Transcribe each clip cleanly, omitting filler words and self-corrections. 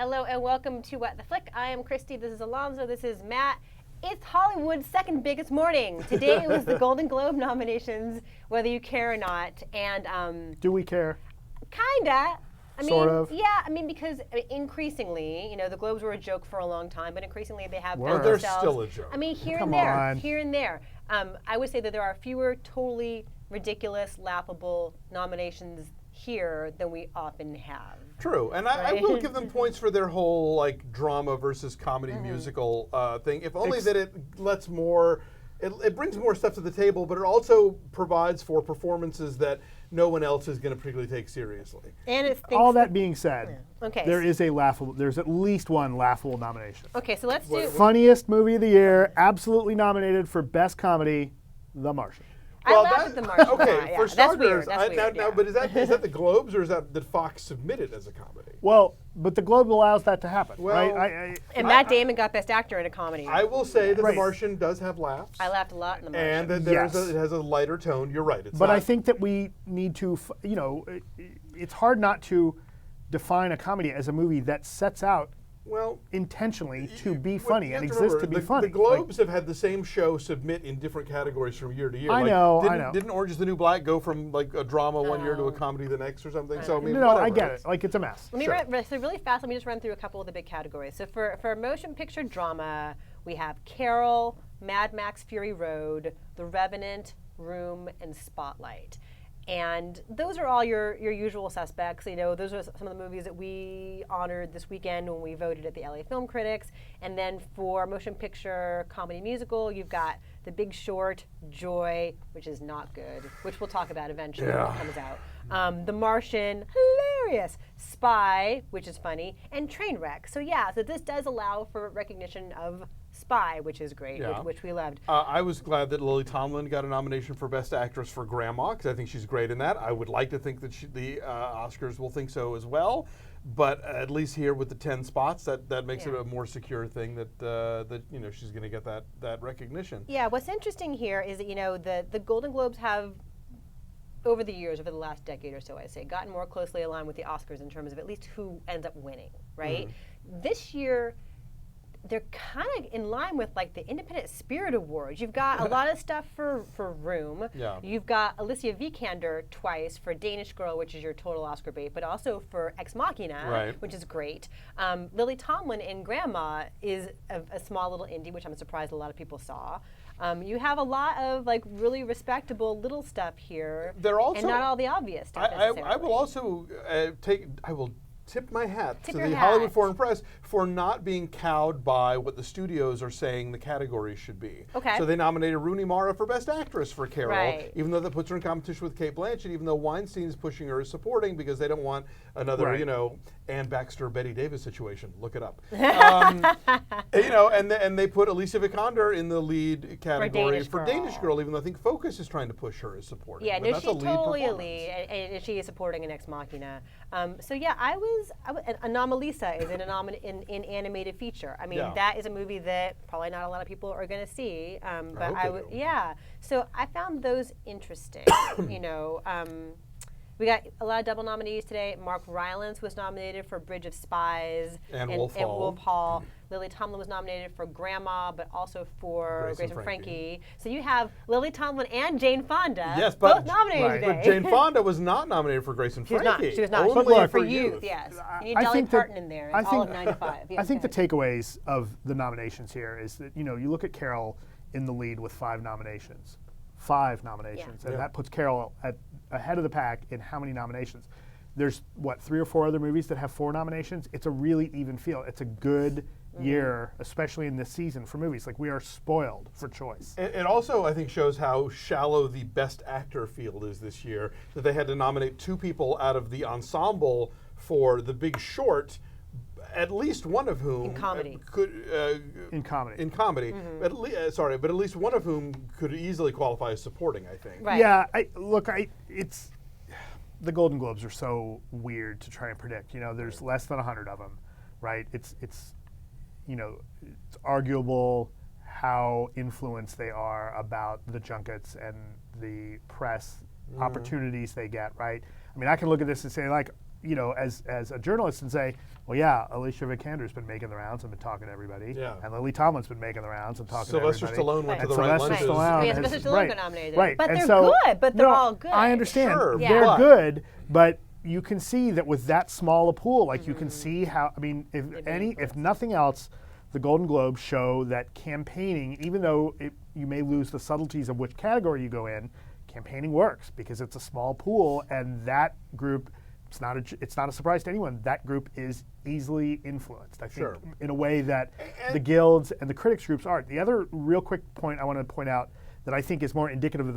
Hello and welcome to What the Flick. I am Christy, this is Alonzo, this is Matt. It's Hollywood's second biggest morning. Today it was the Golden Globe nominations, whether you care or not. And do we care? Kinda. Sort of. Yeah, because increasingly, the Globes were a joke for a long time, but increasingly they have Well, they're themselves. still a joke. Here Come and there, on. here and there. I would say that there are fewer totally ridiculous, laughable nominations here than we often have. True, and I will give them points for their whole drama versus comedy musical thing. If only that it lets more, it brings more stuff to the table, but it also provides for performances that no one else is going to particularly take seriously. And it's All that being said, Okay. there's at least one laughable nomination. Okay, so let's do. Funniest movie of the year, absolutely nominated for best comedy, The Martian. I laughed at the Martian. Okay, yeah, for that's starters, weird. That's weird. now, but is that the Globes or is that did Fox submit it as a comedy? Well, but the Globe allows that to happen, Well, right? And Matt Damon got Best Actor in a comedy. I will say that Right. The Martian does have laughs. I laughed a lot in the Martian. And that Yes. it has a lighter tone. You're right. It's But not, I think that we need to, it's hard not to define a comedy as a movie that sets out well, intentionally to be what funny you and have exist to remember, be funny. The Globes have had the same show submit in different categories from year to year. I know. Didn't Orange is the New Black go from a drama one year to a comedy the next or something? So No, I whatever. get it. It's a mess. Let me Sure. so really fast. Let me just run through a couple of the big categories. So for motion picture drama, we have Carol, Mad Max: Fury Road, The Revenant, Room, and Spotlight. And those are all your usual suspects. Those are some of the movies that we honored this weekend when we voted at the LA Film Critics. And then for motion picture comedy musical, you've got The Big Short, Joy, which is not good, which we'll talk about eventually when it comes out. The Martian, hilarious. Spy, which is funny, and Trainwreck. So this does allow for recognition of Spy, which is great, Yeah. which we loved. I was glad that Lily Tomlin got a nomination for Best Actress for Grandma, because I think she's great in that. I would like to think that the Oscars will think so as well. But at least here with the 10 spots, that makes it a more secure thing that she's going to get that recognition. Yeah, what's interesting here is that the Golden Globes have, over the years, over the last decade or so, I'd say, gotten more closely aligned with the Oscars in terms of at least who ends up winning, right? This year, they're kind of in line with the Independent Spirit Awards. You've got a lot of stuff for Room. Yeah. You've got Alicia Vikander twice for Danish Girl, which is your total Oscar bait, but also for Ex Machina, Right. which is great. Lily Tomlin in Grandma is a small little indie, which I'm surprised a lot of people saw. You have a lot of really respectable little stuff here, They're also, and not all the obvious stuff. I will also tip my hat Tip to your the hat. Hollywood Foreign Press for not being cowed by what the studios are saying the categories should be. Okay. So they nominated Rooney Mara for Best Actress for Carol, Right. even though that puts her in competition with Cate Blanchett, even though Weinstein is pushing her as supporting because they don't want another, Right. Anne Baxter, Betty Davis situation. Look it up. And they put Alicia Vikander in the lead category for Danish Girl, even though I think Focus is trying to push her as supporting. Yeah, But no, that's she's a lead totally a performance. lead, and she is supporting an Ex Machina. Anomalisa is in animated feature. Yeah. That is a movie that probably not a lot of people are going to see. But hope they do. yeah. So I found those interesting. We got a lot of double nominees today. Mark Rylance was nominated for Bridge of Spies And Wolf Hall. Wolf Hall. Lily Tomlin was nominated for Grandma, but also for Grace Grace and and Frankie. Frankie. So you have Lily Tomlin and Jane Fonda Yes, but- both nominated Right. today. But Jane Fonda was not nominated for Grace and She was not. Frankie. She was not. She Only was look, for youth. Yes. You need I Dolly think that- Parton in there. I It's all of think- 95. Yes, I think the go ahead. takeaways of the nominations here is that you look at Carol in the lead with 5 nominations, and Yeah. that puts Carol ahead of the pack in how many nominations. There's 3 or 4 other movies that have 4 nominations. It's a really even field. It's a good year, especially in this season for movies. We are spoiled for choice. It also, I think, shows how shallow the Best Actor field is this year, that they had to nominate 2 people out of the ensemble for The Big Short, at least one of whom In comedy. In comedy. In comedy, but at least one of whom could easily qualify as supporting, I think. Right. Yeah, it's the Golden Globes are so weird to try and predict. There's less than 100 of them, right? It's arguable how influenced they are about the junkets and the press opportunities they get, right? I can look at this and say, you know, as a journalist and say, well, yeah, Alicia Vikander's been making the rounds and been talking to everybody. Yeah. And Lily Tomlin's been making the rounds and talking Sylvester to everybody. Stallone went to And the right Sylvester lunches. Stallone Yeah, has- Sylvester Stallone got nominated. Right. But And they're so- good, but they're no, all good. I understand. Sure, Yeah. They're but- good, but you can see that with that small a pool, like you can see how, I mean, if nothing else, the Golden Globes show that campaigning, even though you may lose the subtleties of which category you go in, campaigning works because it's a small pool, and that group, it's not a surprise to anyone, that group is easily influenced, I think, Sure. in a way that the guilds and the critics groups aren't. The other real quick point I want to point out that I think is more indicative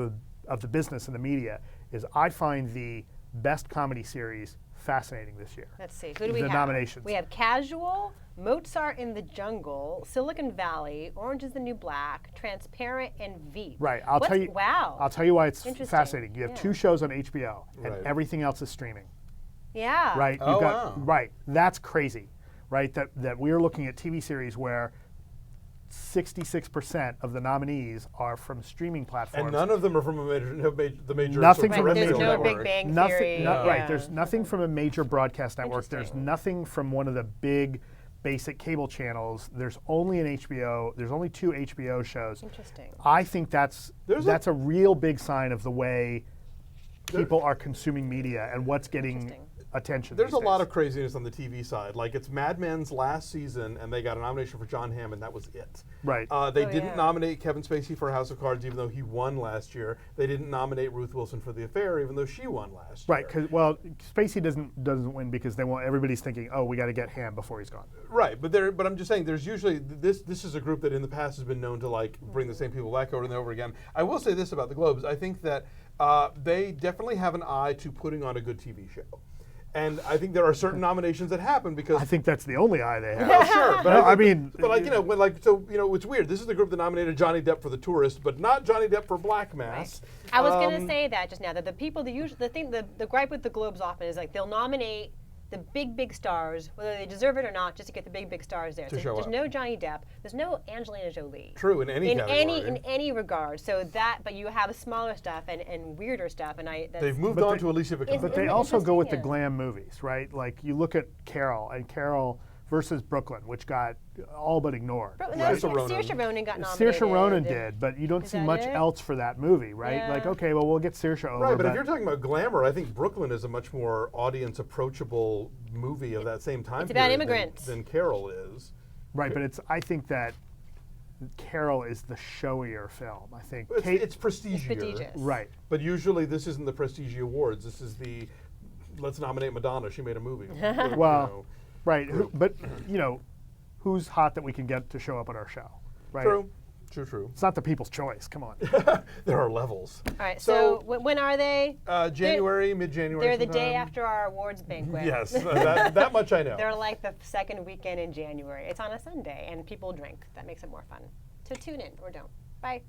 of the business and the media is I find the best comedy series fascinating this year. Let's see. Who do we The have? nominations. We have Casual, Mozart in the Jungle, Silicon Valley, Orange is the New Black, Transparent, and Veep. Right. I'll tell you. Wow. I'll tell you why it's Interesting. fascinating. You have Yeah. 2 shows on HBO, and Right. everything else is streaming. Yeah. Right. Oh, wow. Right. That's crazy. Right. That we're looking at TV series where 66% of the nominees are from streaming platforms. And none of them are from the major. Nothing sort of from a There's major no network. Big Bang Nothing. Theory. Right. Yeah. There's nothing from a major broadcast network. There's Interesting. nothing from one of the big basic cable channels. There's only an HBO. There's only 2 HBO shows. Interesting. I think that's a real big sign of the way people are consuming media and what's getting Interesting. attention. There's these a lot days. of craziness on the TV side. Like it's Mad Men's last season, and they got a nomination for John Hamm, and that was it. Right. They Oh, didn't yeah. nominate Kevin Spacey for House of Cards, even though he won last year. They didn't nominate Ruth Wilson for The Affair, even though she won last Right, year. because Spacey doesn't win because they want everybody's thinking, oh, we got to get Ham before he's gone. Right, but I'm just saying, there's usually this is a group that in the past has been known to like bring the same people back over and over again. I will say this about the Globes: I think that they definitely have an eye to putting on a good TV show, and I think there are certain nominations that happen because. I think that's the only eye they have. Oh, sure, but No, I I mean, but like it's weird. This is the group that nominated Johnny Depp for The Tourist, but not Johnny Depp for Black Mass. I was going to say that just now, that the people that usually, the gripe with the Globes often is like they'll nominate the big stars, whether they deserve it or not, just to get the big stars there. To So show there's up. no Johnny Depp, there's no Angelina Jolie. True, in any category. in any regard. So that, but you have smaller stuff and weirder stuff, and They've moved But on they- to Alicia Vikander. but they Isn't it also go with the interesting? glam movies, right? Like you look at Carol versus Brooklyn, which got all but ignored. No, Saoirse Ronan. Saoirse Ronan got nominated. Saoirse Ronan did, but you don't Is see that much it? else for that movie, right? Yeah. Like, okay, well, we'll get Saoirse over. Right, but if you're talking about glamour, I think Brooklyn is a much more audience approachable movie of that same time It's about period immigrants. than Carol is. right, but I think that Carol is the showier film. I think It's, Kate, it's prestigious. prestigious. right. But usually this isn't the Prestige Awards. This is the let's nominate Madonna. She made a movie. You Well, know. right, but who's hot that we can get to show up at our show, right? True. True. It's not the people's choice. Come on. There are levels. All right, so So, when are they? January, mid-January. They're the day sometime. after our awards banquet. Yes, that much I know. They're like the second weekend in January. It's on a Sunday, and people drink. That makes it more fun. So tune in or don't. Bye.